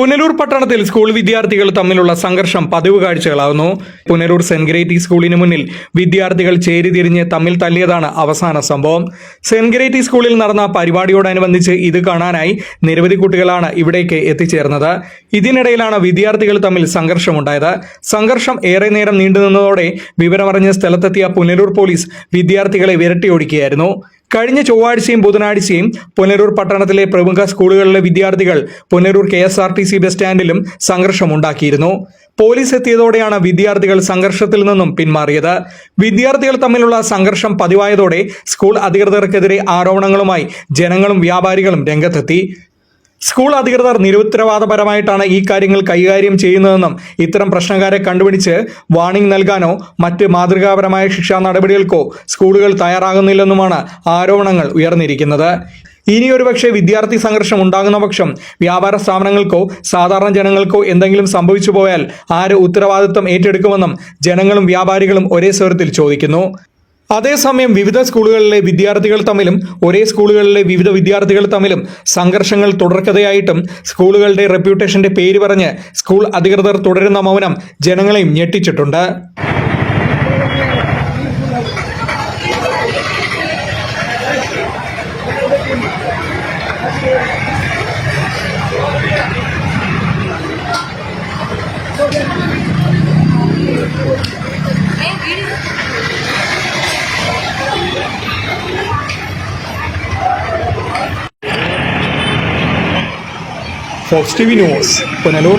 പുനലൂർ പട്ടണത്തിൽ സ്കൂൾ വിദ്യാർത്ഥികൾ തമ്മിലുള്ള സംഘർഷം പതിവ് കാഴ്ചകളാവുന്നു. പുനലൂർ സെന്റ് ഗ്രേറ്റി സ്കൂളിന് മുന്നിൽ വിദ്യാർത്ഥികൾ ചേരിതിരിഞ്ഞ് തമ്മിൽ തല്ലിയതാണ് അവസാന സംഭവം. സെന്റ് ഗ്രേറ്റി സ്കൂളിൽ നടന്ന പരിപാടിയോടനുബന്ധിച്ച് ഇത് കാണാനായി നിരവധി കുട്ടികളാണ് ഇവിടേക്ക് എത്തിച്ചേർന്നത്. ഇതിനിടയിലാണ് വിദ്യാർത്ഥികൾ തമ്മിൽ സംഘർഷമുണ്ടായത്. സംഘർഷം ഏറെ നേരം നീണ്ടുനിന്നതോടെ വിവരമറിഞ്ഞ് സ്ഥലത്തെത്തിയ പുനലൂർ പോലീസ് വിദ്യാർത്ഥികളെ വിരട്ടിയോടിക്കുകയായിരുന്നു. കഴിഞ്ഞ ചൊവ്വാഴ്ചയും ബുധനാഴ്ചയും പുനലൂർ പട്ടണത്തിലെ പ്രമുഖ സ്കൂളുകളിലെ വിദ്യാർത്ഥികൾ പുനലൂർ KSRTC ബസ് സ്റ്റാൻഡിലും സംഘർഷമുണ്ടാക്കിയിരുന്നു. പോലീസ് എത്തിയതോടെയാണ് വിദ്യാർത്ഥികൾ സംഘർഷത്തിൽ നിന്നും പിന്മാറിയത്. വിദ്യാർത്ഥികൾ തമ്മിലുള്ള സംഘർഷം പതിവായതോടെ സ്കൂൾ അധികൃതർക്കെതിരെ ആരോപണങ്ങളുമായി ജനങ്ങളും വ്യാപാരികളും രംഗത്തെത്തി. സ്കൂൾ അധികൃതർ നിരുത്തരവാദപരമായിട്ടാണ് ഈ കാര്യങ്ങൾ കൈകാര്യം ചെയ്യുന്നതെന്നും ഇത്തരം പ്രശ്നക്കാരെ കണ്ടുപിടിച്ച് വാണിംഗ് നൽകാനോ മറ്റ് മാതൃകാപരമായ ശിക്ഷാ നടപടികൾക്കോ സ്കൂളുകൾ തയ്യാറാകുന്നില്ലെന്നുമാണ് ആരോപണങ്ങൾ ഉയർന്നിരിക്കുന്നത്. ഇനിയൊരു പക്ഷേ വിദ്യാർത്ഥി സംഘർഷം ഉണ്ടാകുന്ന പക്ഷം വ്യാപാര സ്ഥാപനങ്ങൾക്കോ സാധാരണ ജനങ്ങൾക്കോ എന്തെങ്കിലും സംഭവിച്ചു പോയാൽ ആര് ഉത്തരവാദിത്വം ഏറ്റെടുക്കുമെന്നും ജനങ്ങളും വ്യാപാരികളും ഒരേ സ്വരത്തിൽ ചോദിക്കുന്നു. അതേസമയം വിവിധ സ്കൂളുകളിലെ വിദ്യാർത്ഥികൾ തമ്മിലും ഒരേ സ്കൂളുകളിലെ വിവിധ വിദ്യാർത്ഥികൾ തമ്മിലും സംഘർഷങ്ങൾ തുടർക്കഥയായിട്ടും സ്കൂളുകളുടെ റെപ്യൂട്ടേഷന്റെ പേര് പറഞ്ഞ് സ്കൂൾ അധികൃതർ തുടരുന്ന മൗനം ജനങ്ങളെയും ഞെട്ടിച്ചിട്ടുണ്ട്. Fox TV news, Punalur.